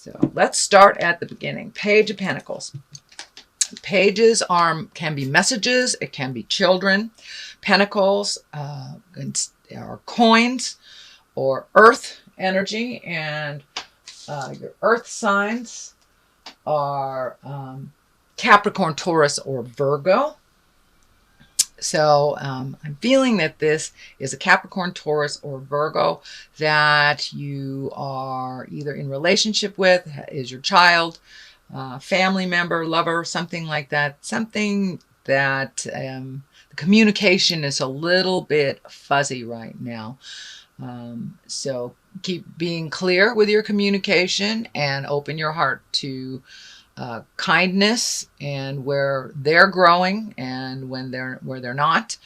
So let's start at the beginning. Page of Pentacles. Pages can be messages. It can be children. Pentacles are coins or earth energy. And your earth signs are Capricorn, Taurus, or Virgo. So I'm feeling that this is a Capricorn, Taurus, or Virgo that you are either in relationship with, is your child, family member, lover, something like that. Something that the communication is a little bit fuzzy right now. So keep being clear with your communication and open your heart to kindness and where they're growing and where they're not.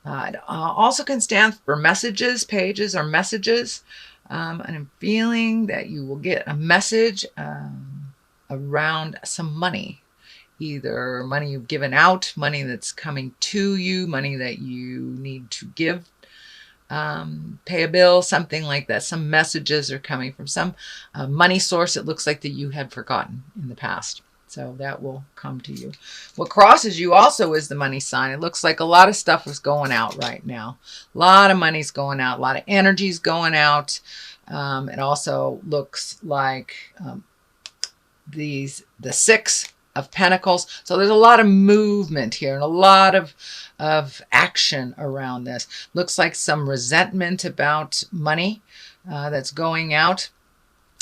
It also can stand for messages. Pages are messages. And I'm feeling that you will get a message around some money. Either money you've given out, money that's coming to you, money that you need to give, pay a bill, something like that. Some messages are coming from some money source it looks like that you had forgotten in the past. So that will come to you. What crosses you also is the money sign. It looks like a lot of stuff is going out right now. A lot of money's going out. A lot of energy's going out. It also looks like the Six of Pentacles. So there's a lot of movement here and a lot of action around this. Looks like some resentment about money that's going out.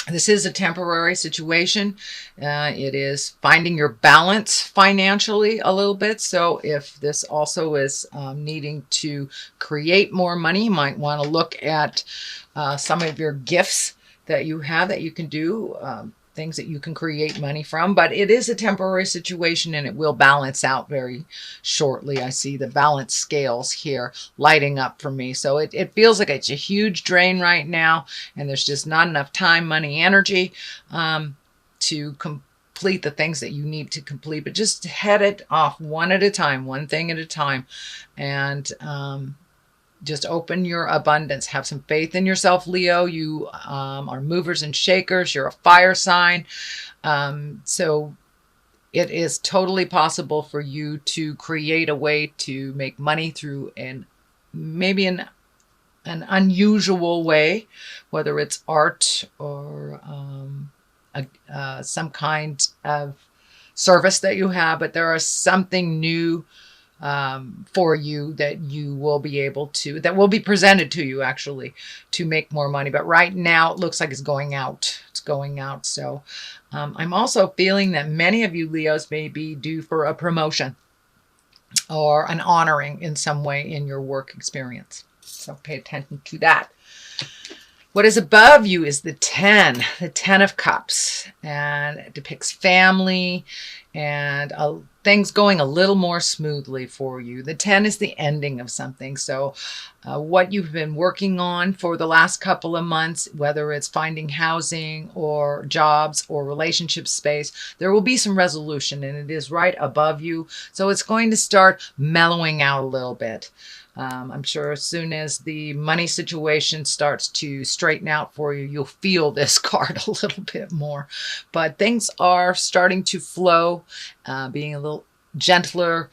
This is a temporary situation. It is finding your balance financially a little bit. So if this also is needing to create more money, you might want to look at some of your gifts that you have that you can do, things that you can create money from. But it is a temporary situation and it will balance out very shortly. I see the balance scales here lighting up for me. So it feels like it's a huge drain right now and there's just not enough time, money, energy to complete the things that you need to complete. But just head it off one at a time, one thing at a time. And just open your abundance. Have some faith in yourself, Leo. You are movers and shakers. You're a fire sign. So it is totally possible for you to create a way to make money through maybe an unusual way, whether it's art or some kind of service that you have. But there is something new for you that you will be able to, that will be presented to you actually, to make more money. But right now it looks like it's going out. It's going out. So I'm also feeling that many of you Leos may be due for a promotion or an honoring in some way in your work experience. So pay attention to that. What is above you is the 10 of Cups, and it depicts family and things going a little more smoothly for you. The 10 is the ending of something. So what you've been working on for the last couple of months, whether it's finding housing or jobs or relationship space, there will be some resolution and it is right above you. So it's going to start mellowing out a little bit. I'm sure as soon as the money situation starts to straighten out for you, you'll feel this card a little bit more. But things are starting to flow, being a little gentler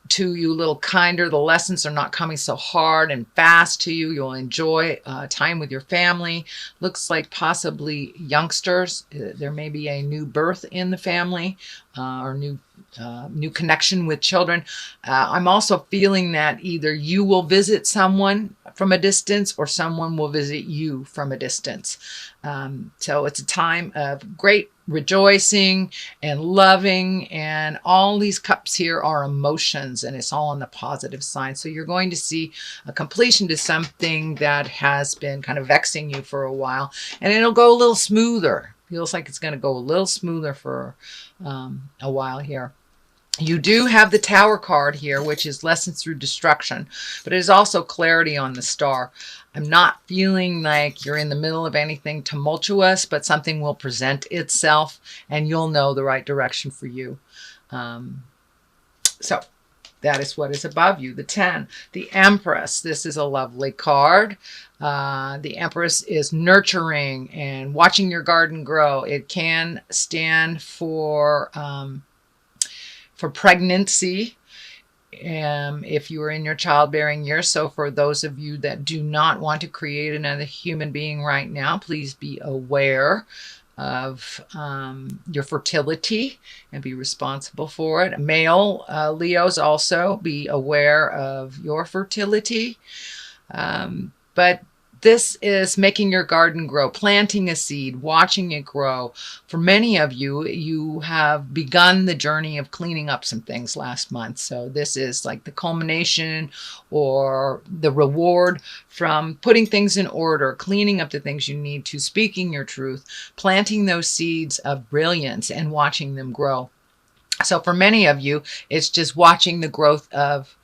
to you, a little kinder. The lessons are not coming so hard and fast to you. You'll enjoy time with your family. Looks like possibly youngsters. There may be a new birth in the family or new connection with children. I'm also feeling that either you will visit someone from a distance or someone will visit you from a distance. So it's a time of great rejoicing and loving, and all these cups here are emotions, and it's all on the positive side. So you're going to see a completion to something that has been kind of vexing you for a while, and it'll go a little smoother. Feels like it's going to go a little smoother for a while here. You do have the Tower card here, which is lessons through destruction, but it is also clarity on the Star. I'm not feeling like you're in the middle of anything tumultuous, but something will present itself and you'll know the right direction for you. So That is what is above you. The 10, the Empress. This is a lovely card. The Empress is nurturing and watching your garden grow. It can stand for pregnancy. If you are in your childbearing years. So for those of you that do not want to create another human being right now, please be aware of your fertility and be responsible for it. Male Leos, also be aware of your fertility. But this is making your garden grow, planting a seed, watching it grow. For many of you, you have begun the journey of cleaning up some things last month. So this is like the culmination or the reward from putting things in order, cleaning up the things you need to, speaking your truth, planting those seeds of brilliance and watching them grow. So for many of you, it's just watching the growth of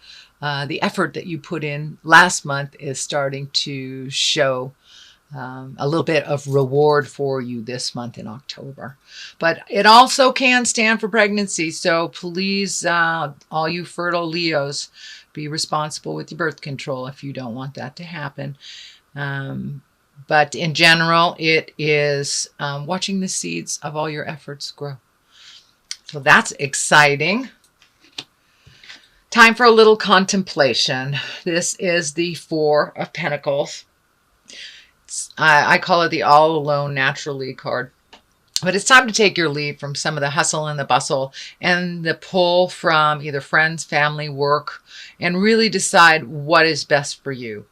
the effort that you put in last month is starting to show a little bit of reward for you this month in October. But it also can stand for pregnancy. So please, all you fertile Leos, be responsible with your birth control if you don't want that to happen. But in general, it is watching the seeds of all your efforts grow. So that's exciting. Time for a little contemplation. This is the 4 of Pentacles. I call it the all alone naturally card. But it's time to take your leave from some of the hustle and the bustle and the pull from either friends, family, work, and really decide what is best for you.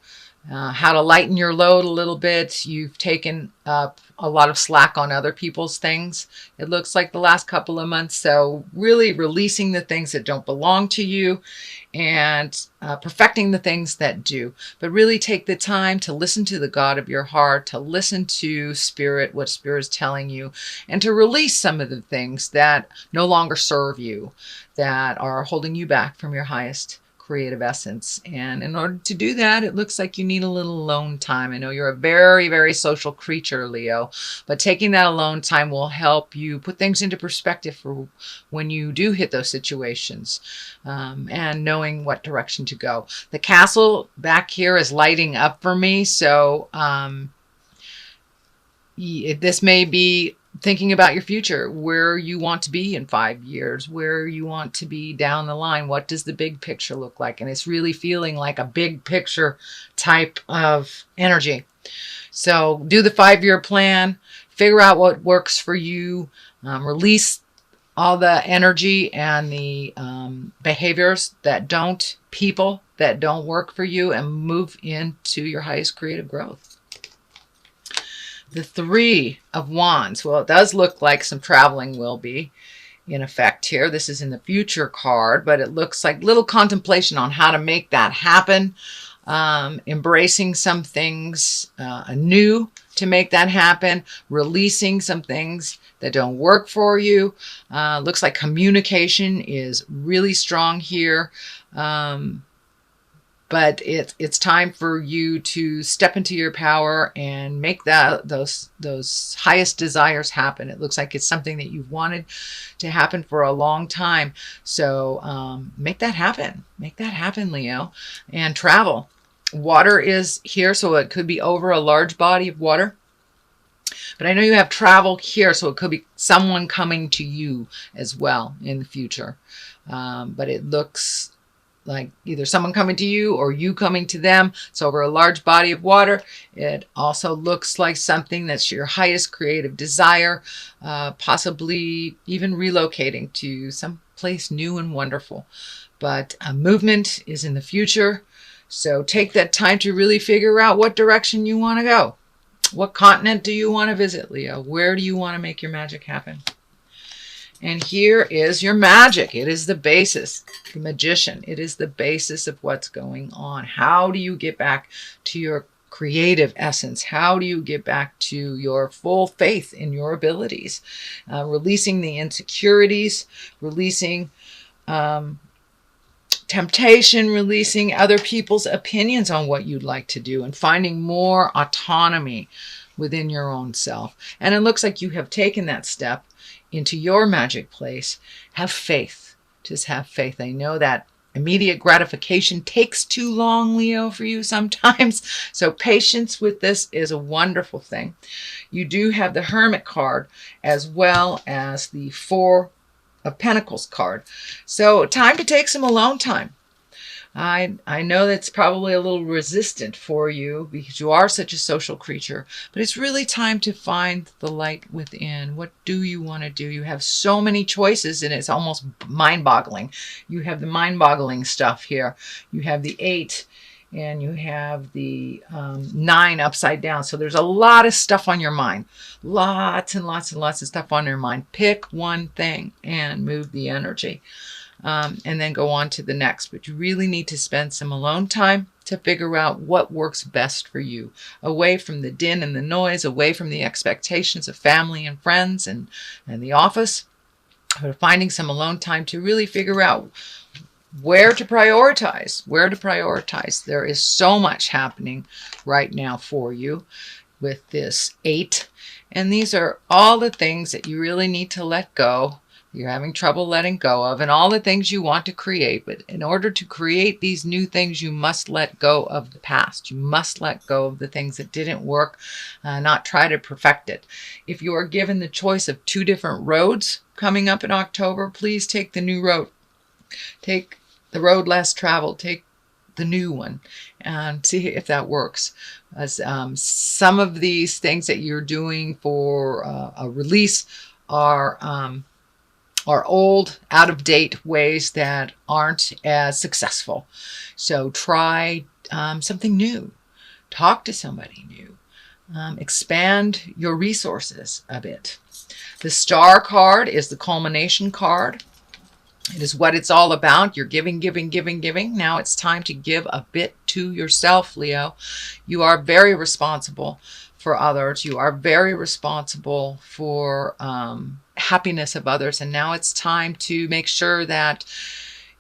How to lighten your load a little bit. You've taken up a lot of slack on other people's things, it looks like, the last couple of months. So really releasing the things that don't belong to you and perfecting the things that do. But really take the time to listen to the God of your heart, to listen to Spirit, what Spirit is telling you, and to release some of the things that no longer serve you, that are holding you back from your highest creative essence. And in order to do that, it looks like you need a little alone time. I know you're a very, very social creature, Leo, but taking that alone time will help you put things into perspective for when you do hit those situations, and knowing what direction to go. The castle back here is lighting up for me. So this may be thinking about your future, where you want to be in 5 years, where you want to be down the line. What does the big picture look like? And it's really feeling like a big picture type of energy. So do the 5-year plan, figure out what works for you, release all the energy and the behaviors that don't, people that don't work for you, and move into your highest creative growth. The 3 of Wands. Well, it does look like some traveling will be in effect here. This is in the future card, but it looks like little contemplation on how to make that happen. Embracing some things anew to make that happen. Releasing some things that don't work for you. Looks like communication is really strong here. But it's time for you to step into your power and make those highest desires happen. It looks like it's something that you've wanted to happen for a long time. So make that happen. Make that happen, Leo. And travel. Water is here, so it could be over a large body of water. But I know you have travel here, so it could be someone coming to you as well in the future. But it looks like either someone coming to you or you coming to them. So over a large body of water. It also looks like something that's your highest creative desire, possibly even relocating to some place new and wonderful. But movement is in the future. So take that time to really figure out what direction you want to go. What continent do you want to visit, Leo? Where do you want to make your magic happen? And here is your magic. It is the basis, the Magician. It is the basis of what's going on. How do you get back to your creative essence? How do you get back to your full faith in your abilities? Releasing the insecurities, releasing temptation, releasing other people's opinions on what you'd like to do, and finding more autonomy within your own self. And it looks like you have taken that step into your magic place. Have faith. Just have faith. I know that immediate gratification takes too long, Leo, for you sometimes. So patience with this is a wonderful thing. You do have the Hermit card as well as the Four of Pentacles card. So time to take some alone time. I know that's probably a little resistant for you because you are such a social creature, but it's really time to find the light within. What do you want to do? You have so many choices and it's almost mind-boggling. You have the mind-boggling stuff here. You have the 8 and you have the 9 upside down. So there's a lot of stuff on your mind. Lots and lots and lots of stuff on your mind. Pick one thing and move the energy. And then go on to the next. But you really need to spend some alone time to figure out what works best for you. Away from the din and the noise, away from the expectations of family and friends and the office. But finding some alone time to really figure out where to prioritize. Where to prioritize. There is so much happening right now for you with this 8. And these are all the things that you really need to let go. You're having trouble letting go of, and all the things you want to create. But in order to create these new things, you must let go of the past. You must let go of the things that didn't work, not try to perfect it. If you are given the choice of 2 different roads coming up in October, please take the new road. Take the road less traveled. Take the new one and see if that works. As some of these things that you're doing for a release are old, out-of-date ways that aren't as successful. So try something new. Talk to somebody new. Expand your resources a bit. The Star card is the culmination card. It is what it's all about. You're giving, giving, giving, giving. Now it's time to give a bit to yourself, Leo. You are very responsible for others. You are very responsible for happiness of others. And now it's time to make sure that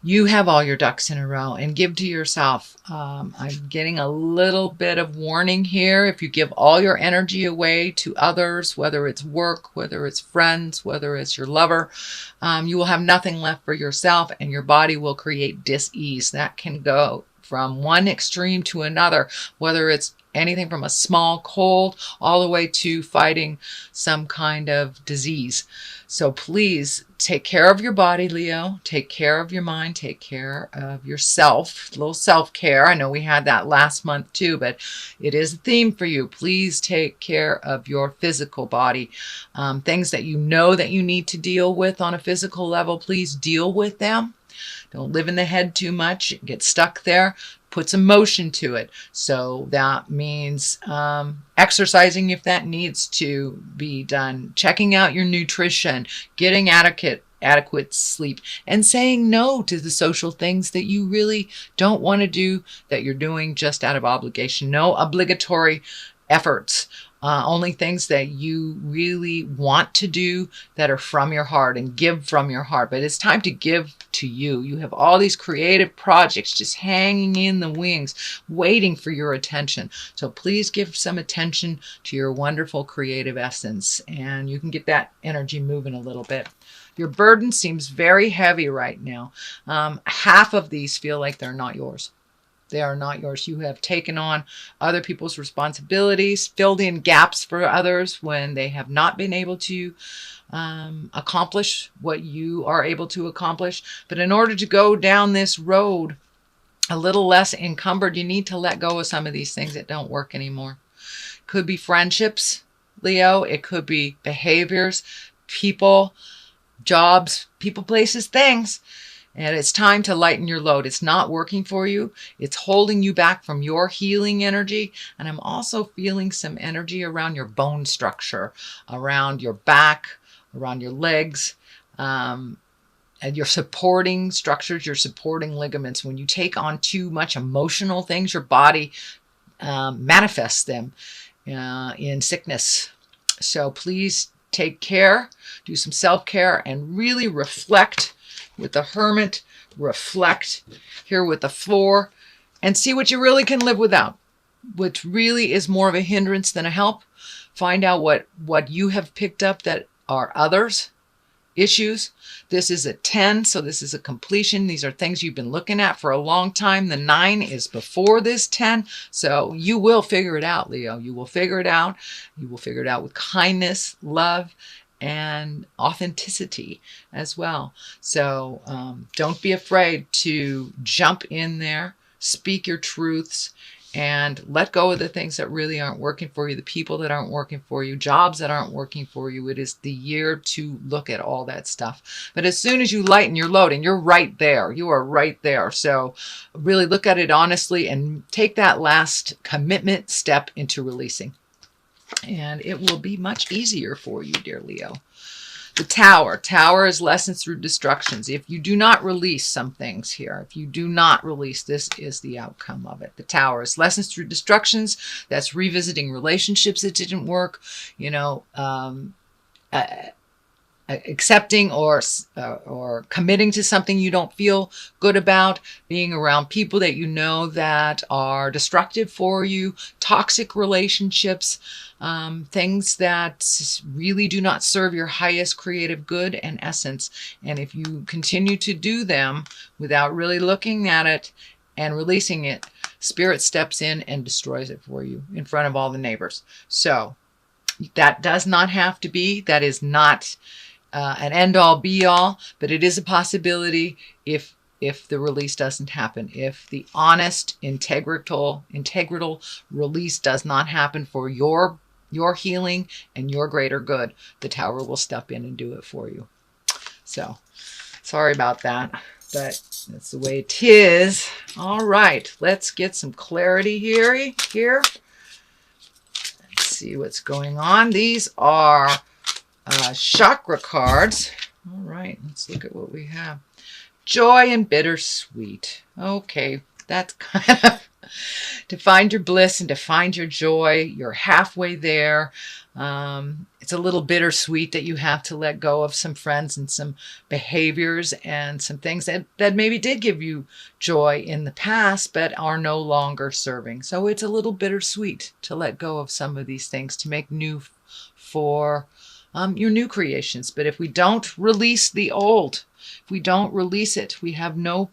you have all your ducks in a row and give to yourself. I'm getting a little bit of warning here. If you give all your energy away to others, whether it's work, whether it's friends, whether it's your lover, you will have nothing left for yourself and your body will create dis-ease. That can go from one extreme to another, whether it's anything from a small cold all the way to fighting some kind of disease. So please take care of your body, Leo. Take care of your mind. Take care of yourself. A little self-care. I know we had that last month too, but it is a theme for you. Please take care of your physical body. Things that you know that you need to deal with on a physical level, please deal with them. Don't live in the head too much. Get stuck there. Put some motion to it. So that means exercising if that needs to be done. Checking out your nutrition. Getting adequate sleep. And saying no to the social things that you really don't want to do, that you're doing just out of obligation. No obligatory efforts. Only things that you really want to do that are from your heart and give from your heart. But it's time to give to you. You have all these creative projects just hanging in the wings, waiting for your attention. So please give some attention to your wonderful creative essence, and you can get that energy moving a little bit. Your burden seems very heavy right now. Half of these feel like they're not yours. They are not yours. You have taken on other people's responsibilities, filled in gaps for others when they have not been able to accomplish what you are able to accomplish. But in order to go down this road a little less encumbered, you need to let go of some of these things that don't work anymore. Could be friendships, Leo. It could be behaviors, people, jobs, people, places, things. And it's time to lighten your load. It's not working for you. It's holding you back from your healing energy. And I'm also feeling some energy around your bone structure, around your back, around your legs, and your supporting structures, your supporting ligaments. When you take on too much emotional things, your body manifests them in sickness. So please take care, do some self-care, and really reflect with the Hermit. Reflect here with the 4 and see what you really can live without, which really is more of a hindrance than a help. Find out what you have picked up that are others issues. This is a 10, so this is a completion. These are things you've been looking at for a long time. The 9 is before this 10, so you will figure it out, Leo. You will figure it out. You will figure it out with kindness, love, and authenticity as well. So don't be afraid to jump in there, speak your truths, and let go of the things that really aren't working for you, the people that aren't working for you, jobs that aren't working for you. It is the year to look at all that stuff. But as soon as you lighten your load, and you're right there, you are right there. So really look at it honestly and take that last commitment step into releasing. And it will be much easier for you, dear Leo. The Tower. Tower is lessons through destructions. If you do not release some things here, if you do not release, this is the outcome of it. The Tower is lessons through destructions. That's revisiting relationships that didn't work, you know, accepting or committing to something you don't feel good about, being around people that you know that are destructive for you, toxic relationships, things that really do not serve your highest creative good and essence. And if you continue to do them without really looking at it and releasing it, Spirit steps in and destroys it for you in front of all the neighbors. So that does not have to be. That is not an end-all be-all, but it is a possibility if the release doesn't happen. If the honest, integral release does not happen for your healing and your greater good, the Tower will step in and do it for you. So, sorry about that, but that's the way it is. All right, let's get some clarity here. Let's see what's going on. These are chakra cards. All right, let's look at what we have. Joy and bittersweet. Okay, that's kind of to find your bliss and to find your joy. You're halfway there. It's a little bittersweet that you have to let go of some friends and some behaviors and some things that maybe did give you joy in the past but are no longer serving. So it's a little bittersweet to let go of some of these things to make new for your new creations. But if we don't release the old, if we don't release it, we have no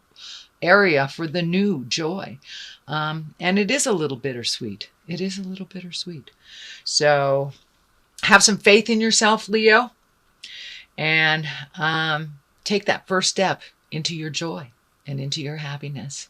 area for the new joy. And it is a little bittersweet. It is a little bittersweet. So have some faith in yourself, Leo, and take that first step into your joy and into your happiness.